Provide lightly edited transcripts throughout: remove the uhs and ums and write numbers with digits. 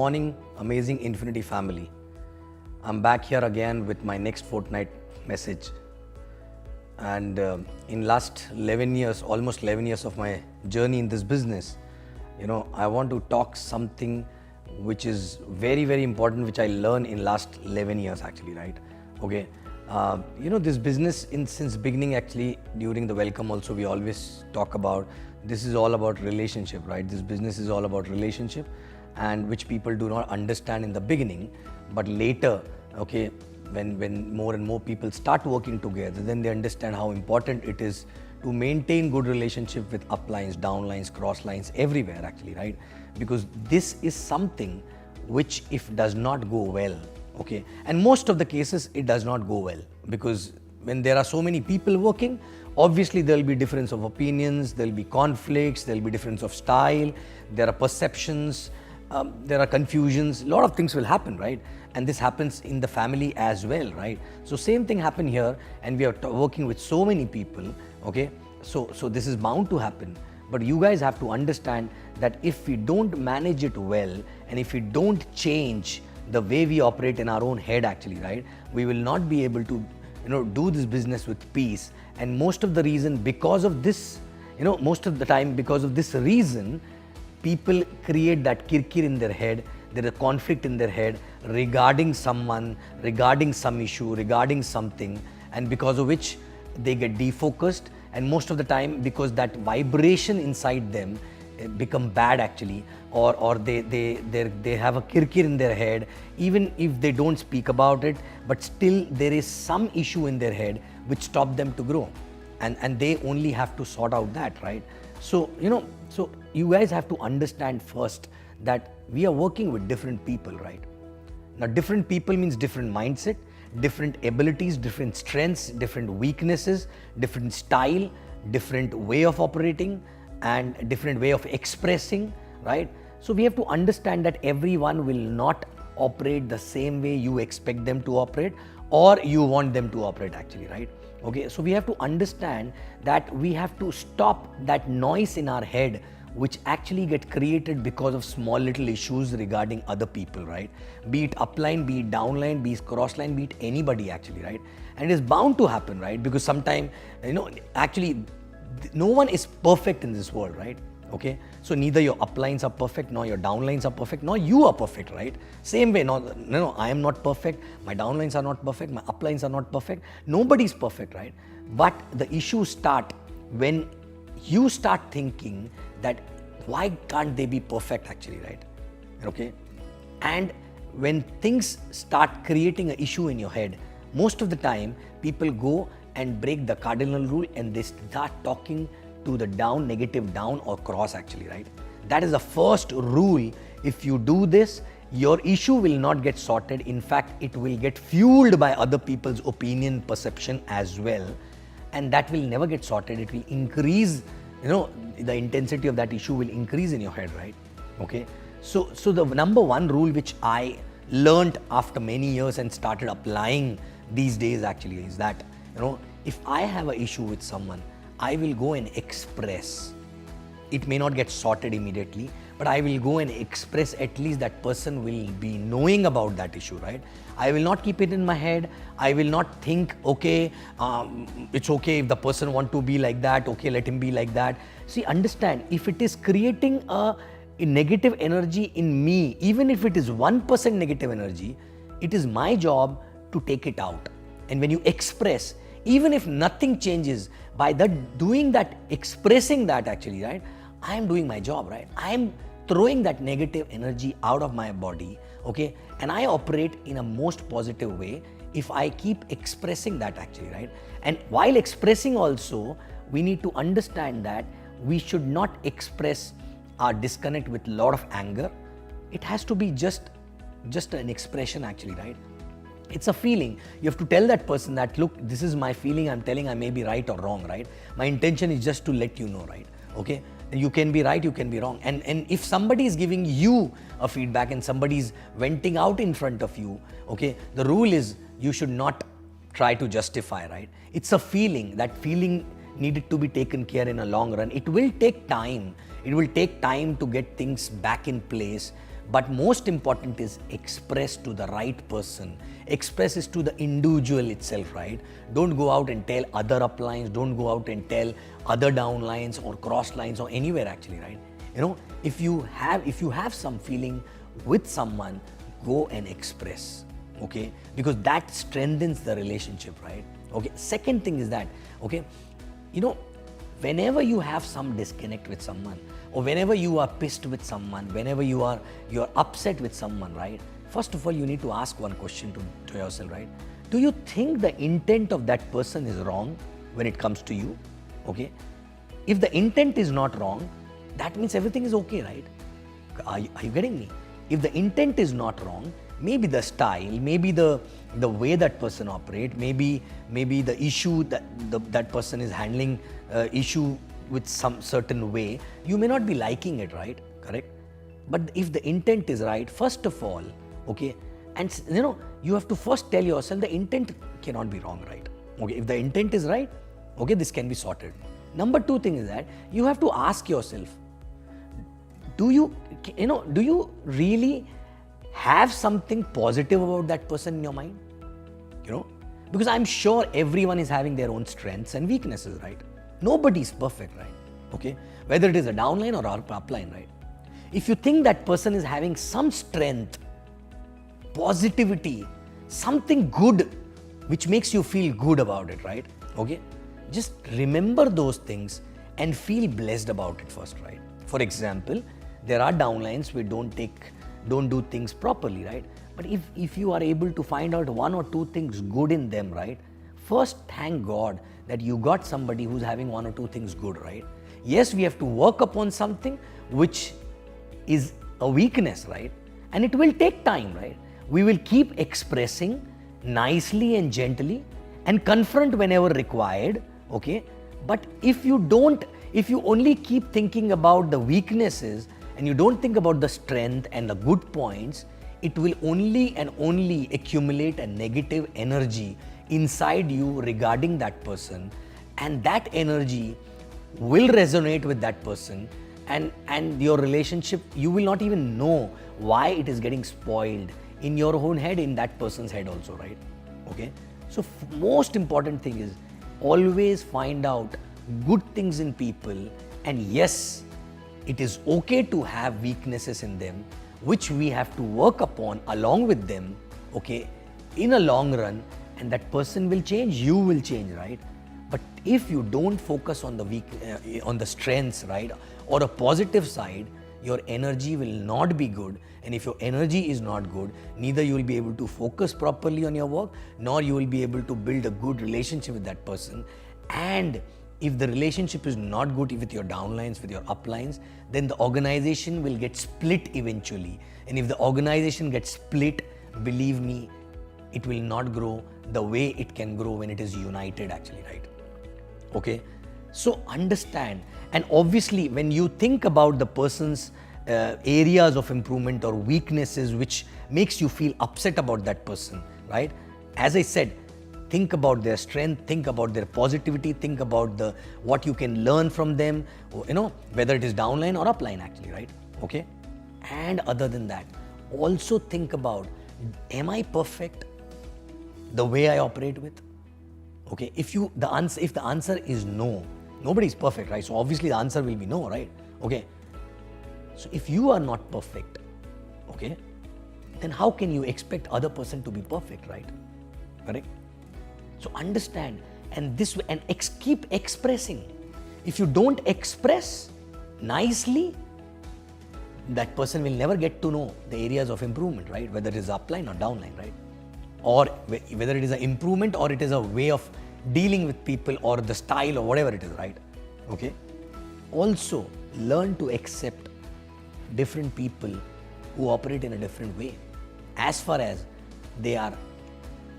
morning, amazing Infiniti family. I'm back here again with my next fortnight message. And in last 11 years, almost 11 years of my journey in this business, I want to talk something which is very, very important, which I learned in last 11 years actually, right? Okay. This business since beginning actually, during the welcome also, we always talk about, this is all about relationship, right? This business is all about relationship, and which people do not understand in the beginning, but later, okay, when more and more people start working together, then they understand how important it is to maintain good relationship with uplines, downlines, cross lines, everywhere actually, right? Because this is something which if does not go well, okay, and most of the cases it does not go well, because when there are so many people working, obviously there will be difference of opinions, there will be conflicts, there will be difference of style, there are perceptions, there are confusions, a lot of things will happen, right? And this happens in the family as well, right? So same thing happened here, and we are working with so many people, okay? So this is bound to happen. But you guys have to understand that if we don't manage it well, and if we don't change the way we operate in our own head actually, right, we will not be able to do this business with peace. And most of the reason because of this, most of the time because of this reason, people create that kirkir in their head, there is a conflict in their head regarding someone, regarding some issue, regarding something, and because of which they get defocused, and most of the time because that vibration inside them become bad actually, or they have a kirkir in their head, even if they don't speak about it, but still there is some issue in their head which stop them to grow, and they only have to sort out that, right? So so you guys have to understand first that we are working with different people, right? Now different people means different mindset, different abilities, different strengths, different weaknesses, different style, different way of operating, and different way of expressing, right? So we have to understand that everyone will not operate the same way you expect them to operate or you want them to operate actually, right? Okay, so we have to understand that we have to stop that noise in our head which actually get created because of small little issues regarding other people, right? Be it upline, be it downline, be it crossline, be it anybody actually, right? And it is bound to happen, right? Because sometimes, actually no one is perfect in this world, right? Okay, so neither your uplines are perfect, nor your downlines are perfect, nor you are perfect, right? Same way, no, I am not perfect, my downlines are not perfect, my uplines are not perfect, nobody is perfect, right? But the issues start when you start thinking that why can't they be perfect actually, right? Okay, and when things start creating an issue in your head, most of the time people go and break the cardinal rule and they start talking to the down, negative down or cross actually, right? That is the first rule. If you do this, your issue will not get sorted. In fact, it will get fueled by other people's opinion, perception as well. And that will never get sorted. It will increase, the intensity of that issue will increase in your head, right? Okay. So the number one rule which I learned after many years and started applying these days actually is that, if I have an issue with someone, I will go and express. It may not get sorted immediately, but I will go and express, at least that person will be knowing about that issue, right? I will not keep it in my head. I will not think, okay, it's okay if the person want to be like that, okay, let him be like that. See, understand, if it is creating a negative energy in me, even if it is 1% negative energy, it is my job to take it out. And when you express, even if nothing changes, by doing that, expressing that actually, right, I am doing my job, right? I am throwing that negative energy out of my body, okay? And I operate in a most positive way if I keep expressing that actually, right? And while expressing also, we need to understand that we should not express our disconnect with a lot of anger. It has to be just an expression actually, right? It's a feeling. You have to tell that person that, look, this is my feeling, I'm telling I may be right or wrong, right? My intention is just to let you know, right? Okay? You can be right, you can be wrong. And if somebody is giving you a feedback and somebody is venting out in front of you, okay, the rule is you should not try to justify, right? It's a feeling. That feeling needed to be taken care in a long run. It will take time. It will take time to get things back in place. But most important is express to the right person. Express is to the individual itself, right? Don't go out and tell other uplines, don't go out and tell other downlines or cross lines or anywhere actually, right? You know, if you have some feeling with someone, go and express, okay? Because that strengthens the relationship, right? Okay. Second thing is that, okay, you know, whenever you have some disconnect with someone, or whenever you are pissed with someone, whenever you're upset with someone, right? First of all, you need to ask one question to yourself, right? Do you think the intent of that person is wrong when it comes to you? Okay. If the intent is not wrong, that means everything is okay, right? Are you getting me? If the intent is not wrong, maybe the style, maybe the way that person operates, maybe the issue that person is handling issue with some certain way, you may not be liking it, right? Correct? But if the intent is right, first of all, okay, and you know, you have to first tell yourself the intent cannot be wrong, right? Okay, if the intent is right, okay, this can be sorted. Number two thing is that you have to ask yourself, do you really have something positive about that person in your mind? You know, because I'm sure everyone is having their own strengths and weaknesses, right? Nobody is perfect, right? Okay, whether it is a downline or upline, right? If you think that person is having some strength, positivity, something good which makes you feel good about it, right? Okay, just remember those things and feel blessed about it first, right? For example, there are downlines we don't do things properly, right? But if you are able to find out one or two things good in them, right? First, thank God that you got somebody who's having one or two things good, right? Yes, we have to work upon something which is a weakness, right? And it will take time, right? We will keep expressing nicely and gently and confront whenever required, okay? But if you only keep thinking about the weaknesses and you don't think about the strength and the good points, it will only and only accumulate a negative energy inside you regarding that person, and that energy will resonate with that person, and your relationship, you will not even know why it is getting spoiled in your own head, in that person's head also, right? Okay, so most important thing is always find out good things in people, and yes, it is okay to have weaknesses in them which we have to work upon along with them, okay, in a long run, and that person will change, you will change, right? But if you don't focus on the strengths, right, or a positive side, your energy will not be good. And if your energy is not good, neither you will be able to focus properly on your work, nor you will be able to build a good relationship with that person. And if the relationship is not good with your downlines, with your uplines, then the organization will get split eventually. And if the organization gets split, believe me, it will not grow the way it can grow when it is united actually, right? Okay, so understand. And obviously when you think about the person's areas of improvement or weaknesses which makes you feel upset about that person, right? As I said, think about their strength, think about their positivity, think about what you can learn from them, you know, whether it is downline or upline actually, right? Okay, and other than that, also think about, am I perfect the way I operate with? Okay, if the answer is no, nobody is perfect, right? So obviously the answer will be no, right? Okay, so if you are not perfect, okay, then how can you expect other person to be perfect, right? Correct? So understand, and keep expressing. If you don't express nicely, that person will never get to know the areas of improvement, right? Whether it is upline or downline, right? Or whether it is an improvement or it is a way of dealing with people or the style or whatever it is, right? Okay. Also, learn to accept different people who operate in a different way, as far as they are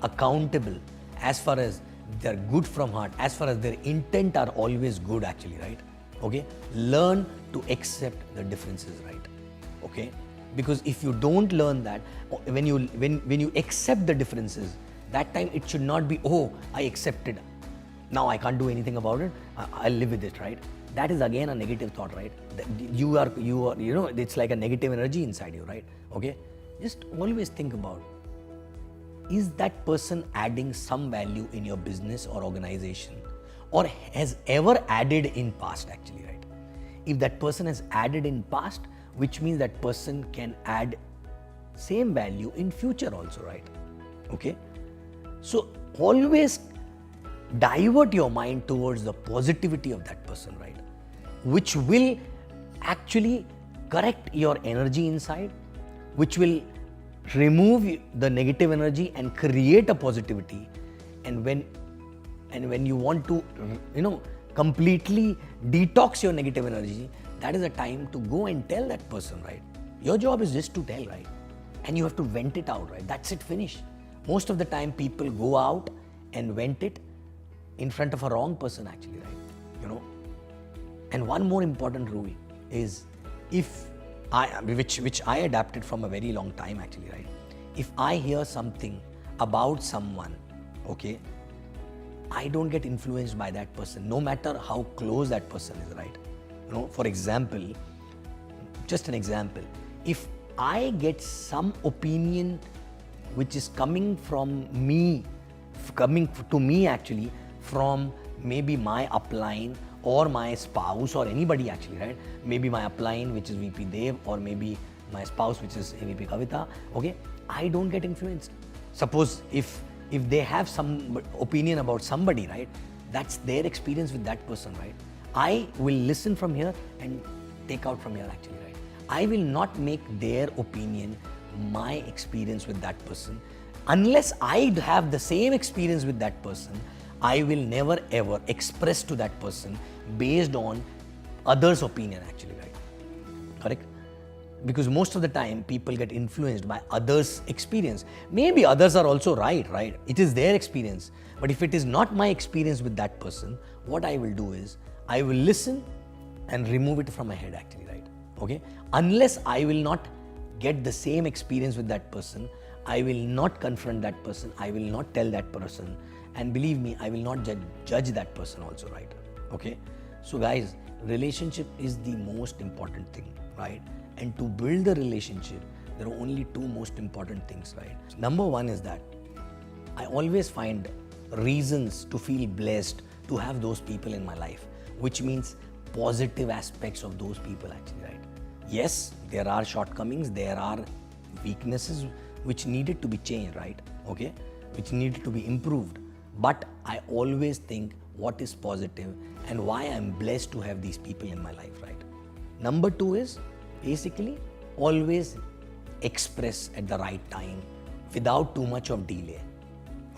accountable, as far as they're good from heart, as far as their intent are always good actually, right? Okay, learn to accept the differences, right? Okay, because if you don't learn that, when you accept the differences, that time it should not be, oh, I accepted, now I can't do anything about it, I'll live with it, right? that is again a negative thought, right? You are, it's like a negative energy inside you, right? Okay, just always think about, is that person adding some value in your business or organization, or has ever added in past actually, right? If that person has added in past, which means that person can add same value in future also, right? Okay, so always divert your mind towards the positivity of that person, right? Which will actually correct your energy inside, which will remove the negative energy and create a positivity. And when you want to, completely detox your negative energy, that is a time to go and tell that person, right? Your job is just to tell, right? And you have to vent it out, right? That's it, finish. Most of the time people go out and vent it in front of a wrong person actually, right? And one more important rule is, which I adapted from a very long time actually, right? If I hear something about someone, okay, I don't get influenced by that person, no matter how close that person is, right? For example, just an example, if I get some opinion which is coming to me actually from maybe my upline or my spouse or anybody actually, right? Maybe my upline, which is VP Dev, or maybe my spouse, which is VP Kavita, okay? I don't get influenced. Suppose if they have some opinion about somebody, right? That's their experience with that person, right? I will listen from here and take out from here actually, right? I will not make their opinion my experience with that person. Unless I have the same experience with that person, I will never ever express to that person based on others' opinion actually, right? Correct? Because most of the time people get influenced by others' experience. Maybe others are also right? It is their experience. But if it is not my experience with that person, what I will do is, I will listen and remove it from my head actually, right? Okay? Unless I will not get the same experience with that person, I will not confront that person, I will not tell that person, and believe me, I will not judge that person also, right? Okay? So guys, relationship is the most important thing, right? And to build a relationship, there are only two most important things, right? Number one is that I always find reasons to feel blessed to have those people in my life, which means positive aspects of those people actually, right? Yes, there are shortcomings, there are weaknesses which needed to be changed, right? Okay? Which needed to be improved. But I always think what is positive and why I'm blessed to have these people in my life, right? Number two is basically always express at the right time without too much of delay.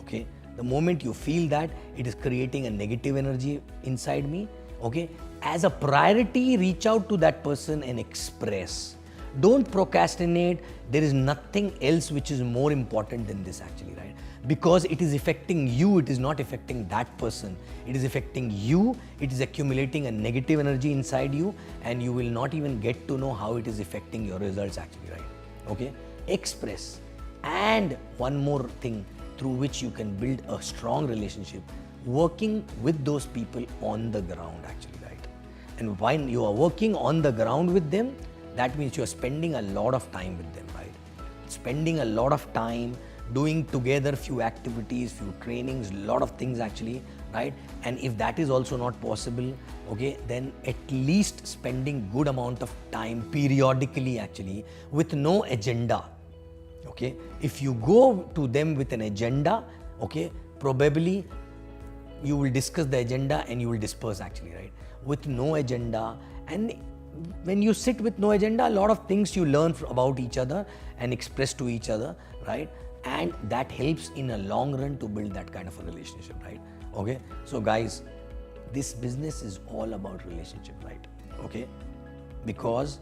Okay? The moment you feel that it is creating a negative energy inside me, okay, as a priority, reach out to that person and express. Don't procrastinate. There is nothing else which is more important than this actually, right? Because it is affecting you, it is not affecting that person. It is affecting you, it is accumulating a negative energy inside you, and you will not even get to know how it is affecting your results actually, right? Okay? Express. And one more thing through which you can build a strong relationship, working with those people on the ground actually, right? And when you are working on the ground with them, that means you are spending a lot of time with them, right? Spending a lot of time doing together few activities, few trainings, lot of things actually, right? And if that is also not possible, okay, then at least spending good amount of time periodically actually with no agenda, okay? If you go to them with an agenda, okay, probably you will discuss the agenda and you will disperse actually, right? With no agenda, and when you sit with no agenda, a lot of things you learn about each other and express to each other, right? And that helps in a long run to build that kind of a relationship, right? Okay, so guys, this business is all about relationship, right? Okay, because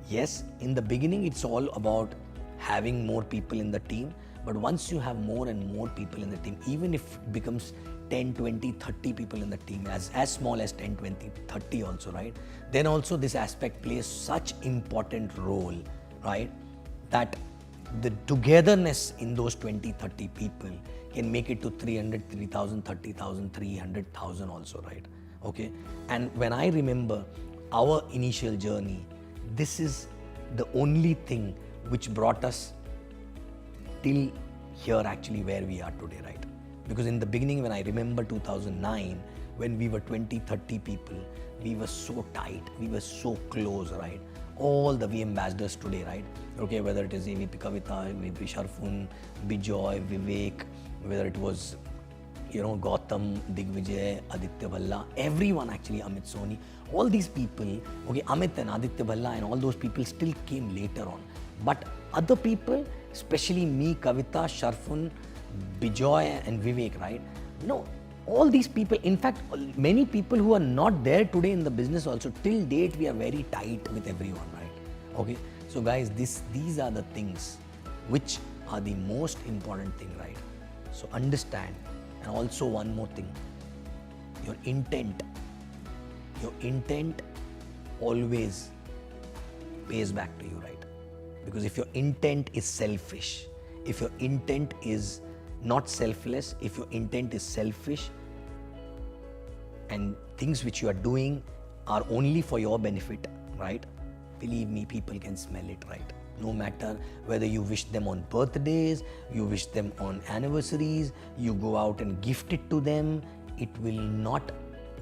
yes, in the beginning it's all about having more people in the team, but once you have more and more people in the team, even if it becomes 10, 20, 30 people in the team, as small as 10, 20, 30 also, right? Then also this aspect plays such important role, right? That the togetherness in those 20, 30 people can make it to 300, 3,000, 30,000, 300,000 also, right? Okay, and when I remember our initial journey, this is the only thing which brought us till here actually where we are today, right? Because in the beginning, when I remember 2009, when we were 20, 30 people, we were so tight, we were so close, right? All the V ambassadors today, right? Okay, whether it is AVP Kavita, AVP Sharfun, Bijoy, Vivek, whether it was, Gautam, Digvijay, Aditya Bhalla, everyone actually, Amit Soni, all these people, okay, Amit and Aditya Bhalla and all those people still came later on. But other people, especially me, Kavita, Sharfun, Bijoy and Vivek, right? No, all these people, in fact, many people who are not there today in the business also, till date we are very tight with everyone, right? Okay, so guys, these are the things which are the most important thing, right? So understand. And also one more thing, your intent always pays back to you, right? Because if your intent is selfish, if your intent is not selfless, if your intent is selfish and things which you are doing are only for your benefit, right? Believe me, people can smell it, right? No matter whether you wish them on birthdays, you wish them on anniversaries, you go out and gift it to them, it will not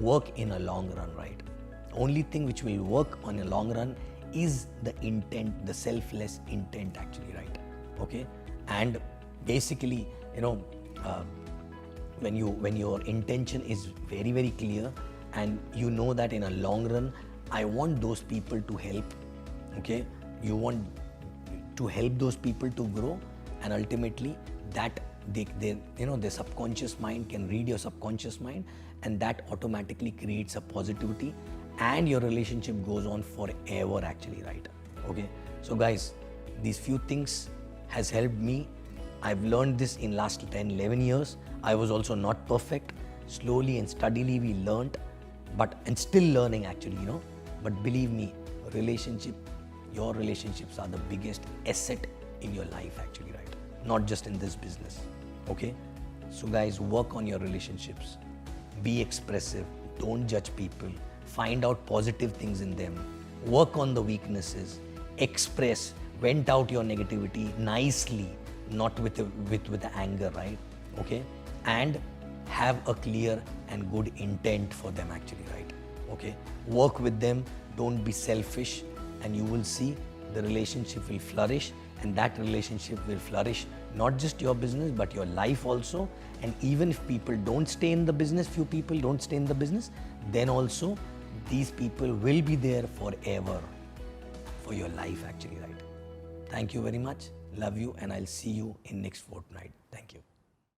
work in a long run, right? Only thing which will work on a long run is the intent, the selfless intent actually, right? Okay, and basically, when your intention is very, very clear and you know that in a long run, I want those people to help, okay? You want to help those people to grow, and ultimately that their subconscious mind can read your subconscious mind, and that automatically creates a positivity and your relationship goes on forever actually, right? Okay, so guys, these few things has helped me. I've learned this in last 10, 11 years. I was also not perfect. Slowly and steadily we learned, and still learning actually, But believe me, your relationships are the biggest asset in your life actually, right? Not just in this business, okay? So guys, work on your relationships. Be expressive. Don't judge people. Find out positive things in them. Work on the weaknesses. Express. Vent out your negativity nicely, not with the anger, right? Okay? And have a clear and good intent for them actually, right? Okay? Work with them. Don't be selfish, and you will see the relationship will flourish, and that relationship will flourish not just your business but your life also. And even if people don't stay in the business, few people don't stay in the business, then also these people will be there forever for your life actually, right? Thank you very much. Love you, and I'll see you in next fortnight. Thank you.